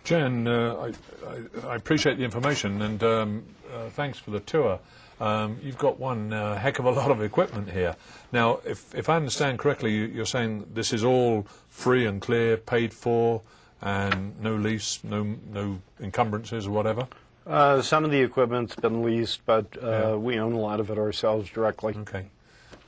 Jen, I appreciate the information and thanks for the tour. You've got one heck of a lot of equipment here. Now, if I understand correctly, you're saying this is all free and clear, paid for, and no lease, no encumbrances or whatever? Some of the equipment's been leased, but we own a lot of it ourselves directly. Okay.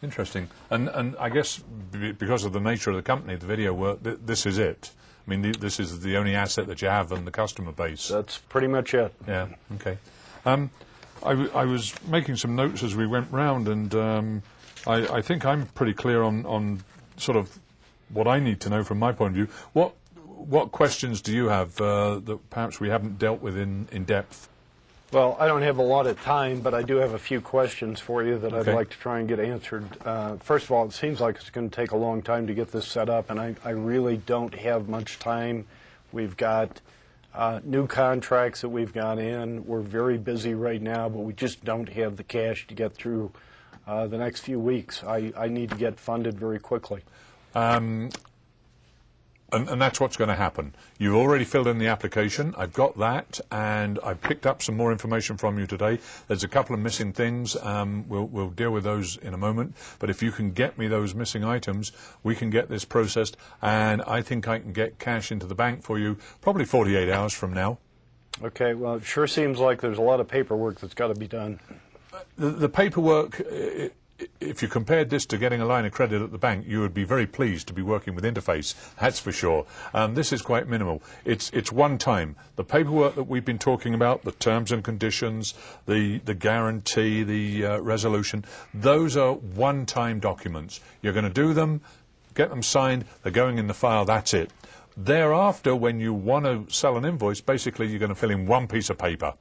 Interesting. And I guess because of the nature of the company, the video work, this is it. I mean, this is the only asset that you have on the customer base. That's pretty much it. Yeah, okay. I was making some notes as we went round, and I think I'm pretty clear on sort of what I need to know from my point of view. What questions do you have that perhaps we haven't dealt with in depth? Well, I don't have a lot of time, but I do have a few questions for you that Okay. I'd like to try and get answered. First of all, it seems like it's going to take a long time to get this set up, and I really don't have much time. We've got new contracts that we've got in. We're very busy right now, but we just don't have the cash to get through the next few weeks. I need to get funded very quickly. And that's what's going to happen. You've already filled in the application. I've got that, and I've picked up some more information from you today. There's a couple of missing things. We'll deal with those in a moment. But if you can get me those missing items, we can get this processed, and I think I can get cash into the bank for you probably 48 hours from now. Okay, well, it sure seems like there's a lot of paperwork that's got to be done. The paperwork, if you compared this to getting a line of credit at the bank, you would be very pleased to be working with Interface, that's for sure. This is quite minimal. It's one time. The paperwork that we've been talking about, the terms and conditions, the guarantee, the resolution, those are one-time documents. You're going to do them, get them signed, they're going in the file, that's it. Thereafter, when you want to sell an invoice, basically you're going to fill in one piece of paper.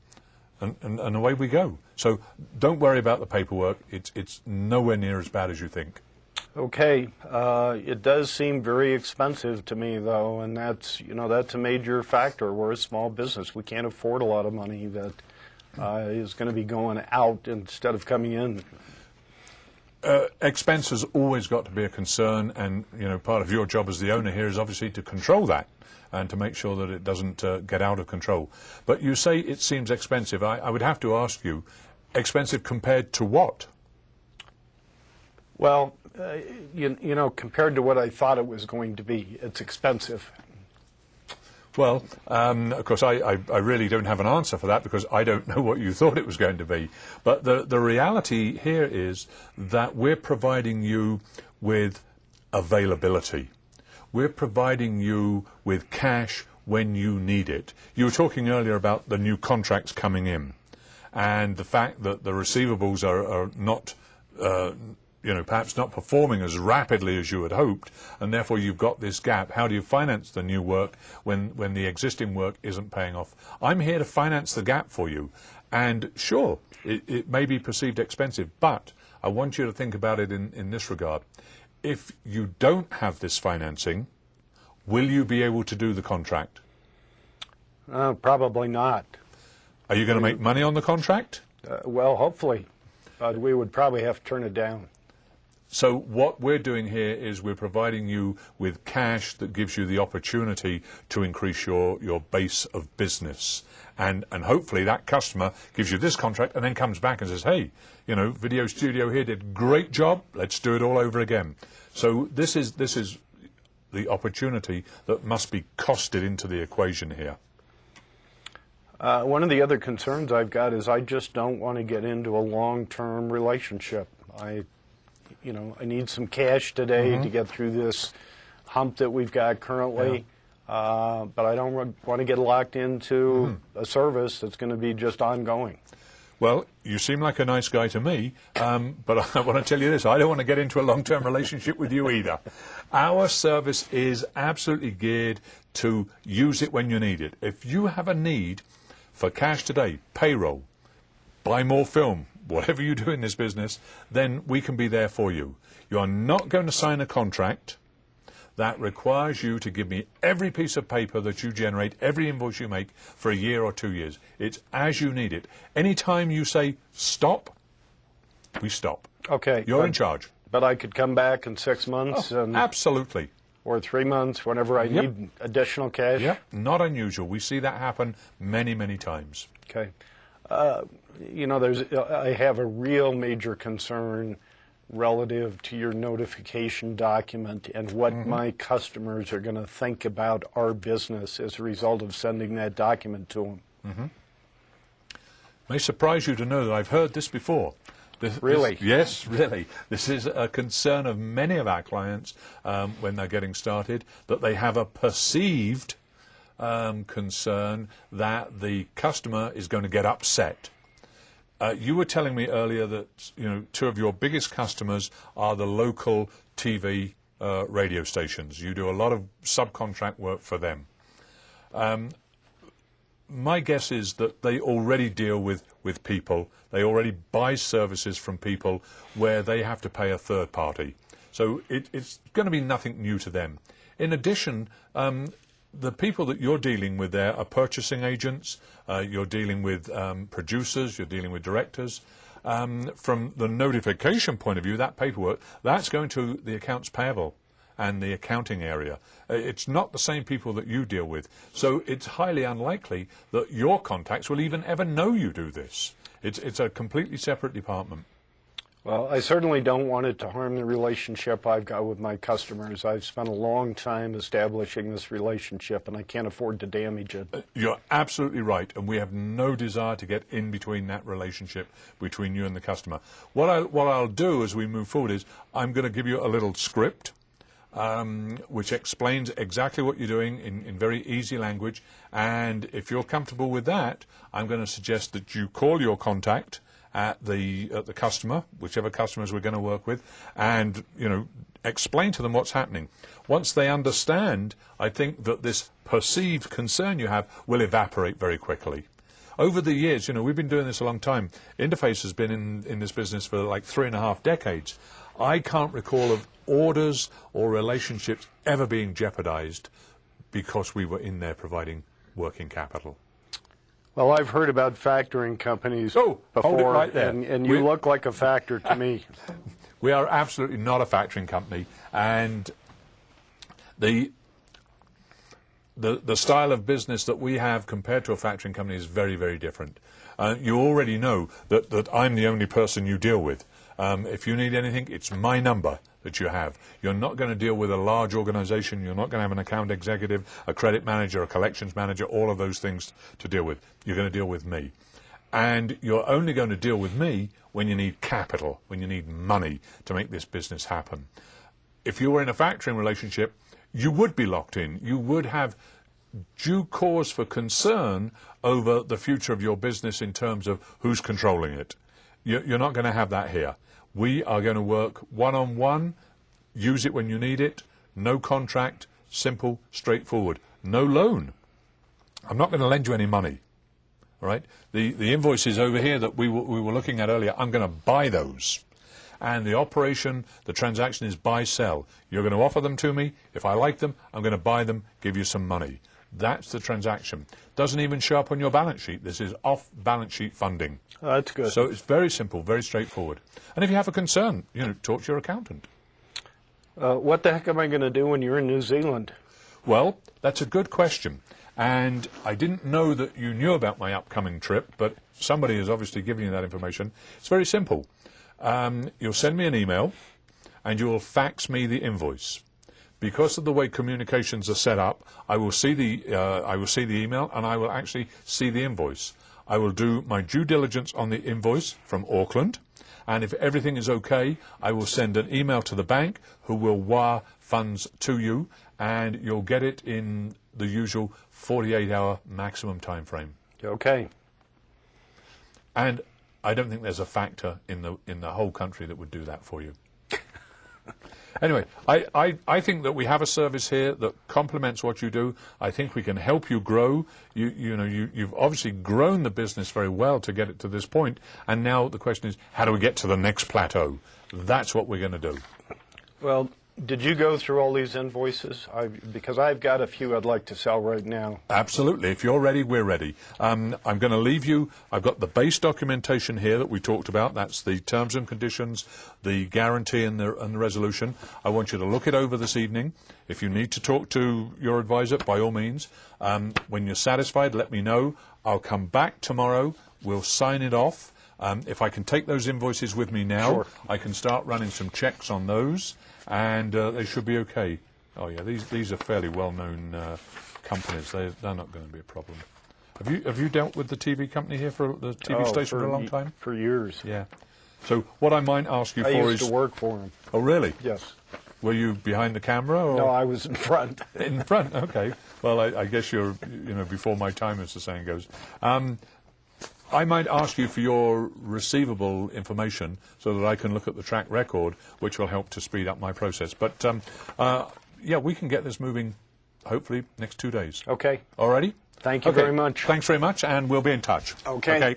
And away we go. So don't worry about the paperwork. It's nowhere near as bad as you think. Okay, it does seem very expensive to me, though, and that's a major factor. We're a small business. We can't afford a lot of money that is going to be going out instead of coming in. Expense has always got to be a concern, and part of your job as the owner here is obviously to control that and to make sure that it doesn't get out of control. But you say it seems expensive. I would have to ask you, expensive compared to what? Well, compared to what I thought it was going to be, it's expensive. Well, of course, I really don't have an answer for that because I don't know what you thought it was going to be. But the reality here is that we're providing you with availability. We're providing you with cash when you need it. You were talking earlier about the new contracts coming in and the fact that the receivables are not perhaps not performing as rapidly as you had hoped, and therefore you've got this gap. How do you finance the new work when the existing work isn't paying off? I'm here to finance the gap for you. And sure, it may be perceived expensive, but I want you to think about it in this regard. If you don't have this financing, will you be able to do the contract? Probably not. Are you going to make money on the contract? Well, hopefully, but we would probably have to turn it down. So what we're doing here is we're providing you with cash that gives you the opportunity to increase your base of business. And hopefully that customer gives you this contract and then comes back and says, hey, Video Studio here did a great job, let's do it all over again. So this is the opportunity that must be costed into the equation here. One of the other concerns I've got is I just don't want to get into a long-term relationship. I need some cash today to get through this hump that we've got currently, but I don't want to get locked into a service that's going to be just ongoing. Well, you seem like a nice guy to me, but I want to tell you this, I don't want to get into a long-term relationship with you either. Our service is absolutely geared to use it when you need it. If you have a need for cash today, payroll, buy more film, whatever you do in this business, then we can be there for you. You are not going to sign a contract that requires you to give me every piece of paper that you generate, every invoice you make for a year or 2 years. It's as you need it. Any time you say stop, we stop. Okay. You're in charge. But I could come back in 6 months. Absolutely. or 3 months, whenever I Yep. need additional cash? Yeah, not unusual. We see that happen many, many times. Okay. You know, I have a real major concern relative to your notification document and what my customers are going to think about our business as a result of sending that document to them. May surprise you to know that I've heard this before. Really? Yes, really. This is a concern of many of our clients when they're getting started, that they have a perceived concern that the customer is going to get upset. You were telling me earlier that, you know, two of your biggest customers are the local TV radio stations. You do a lot of subcontract work for them. My guess is that they already deal with people. They already buy services from people where they have to pay a third party. So it's going to be nothing new to them. In addition, the people that you're dealing with there are purchasing agents, you're dealing with producers, you're dealing with directors. From the notification point of view, that paperwork, that's going to the accounts payable and the accounting area. It's not the same people that you deal with. So it's highly unlikely that your contacts will even ever know you do this. It's a completely separate department. Well, I certainly don't want it to harm the relationship I've got with my customers. I've spent a long time establishing this relationship, and I can't afford to damage it. You're absolutely right, and we have no desire to get in between that relationship between you and the customer. What I'll do as we move forward is I'm going to give you a little script which explains exactly what you're doing in very easy language, and if you're comfortable with that, I'm going to suggest that you call your contact at the customer, whichever customers we're going to work with, and, you know, explain to them what's happening. Once they understand, I think that this perceived concern you have will evaporate very quickly. Over the years, you know, we've been doing this a long time. Interface has been in this business for like 3.5 decades. I can't recall of orders or relationships ever being jeopardized because we were in there providing working capital. Well, I've heard about factoring companies hold it before, right there. and you look like a factor to me. We are absolutely not a factoring company, and the style of business that we have compared to a factoring company is very, very different. You already know that I'm the only person you deal with. If you need anything, it's my number that you have. You're not going to deal with a large organization. You're not going to have an account executive, a credit manager, a collections manager, all of those things to deal with. You're going to deal with me. And you're only going to deal with me when you need capital, when you need money to make this business happen. If you were in a factoring relationship, you would be locked in. You would have due cause for concern over the future of your business in terms of who's controlling it. You're not going to have that here. We are going to work one-on-one, use it when you need it, no contract, simple, straightforward, no loan. I'm not going to lend you any money, all right? The invoices over here that we were looking at earlier, I'm going to buy those. And the operation, the transaction is buy-sell. You're going to offer them to me. If I like them, I'm going to buy them, give you some money. That's the transaction. Doesn't even show up on your balance sheet. This is off-balance sheet funding. Oh, that's good. So it's very simple, very straightforward. And if you have a concern, you know, talk to your accountant. What the heck am I going to do when you're in New Zealand? Well, that's a good question. And I didn't know that you knew about my upcoming trip, but somebody has obviously given you that information. It's very simple. You'll send me an email, and you will fax me the invoice. Because of the way communications are set up, I will see the email, and I will actually see the invoice. I will do my due diligence on the invoice from Auckland, and if everything is okay, I will send an email to the bank who will wire funds to you, and you'll get it in the usual 48-hour maximum time frame. Okay. And I don't think there's a factor in the whole country that would do that for you. Anyway, I think that we have a service here that complements what you do. I think we can help you grow. You've obviously grown the business very well to get it to this point, and now the question is, how do we get to the next plateau? That's what we're going to do. Well, Did you go through all these invoices? Because I've got a few I'd like to sell right now. Absolutely. If you're ready, we're ready. I'm going to leave you. I've got the base documentation here that we talked about. That's the terms and conditions, the guarantee and the resolution. I want you to look it over this evening. If you need to talk to your advisor, by all means. When you're satisfied, let me know. I'll come back tomorrow. We'll sign it off. If I can take those invoices with me now, Sure. I can start running some checks on those, and they should be okay. Oh yeah, these are fairly well-known companies. They're not going to be a problem. Have you dealt with the TV company here for the TV station for a long time? For years. Yeah. So what I might ask you I for used is. to work for them. Oh really? Yes. Were you behind the camera? Or? No, I was in front. In front. Okay. Well, I guess you're before my time, as the saying goes. I might ask you for your receivable information so that I can look at the track record, which will help to speed up my process. But, yeah, we can get this moving, hopefully, next 2 days. Okay. All righty? Thank you Okay. very much. Thanks very much, and we'll be in touch. Okay.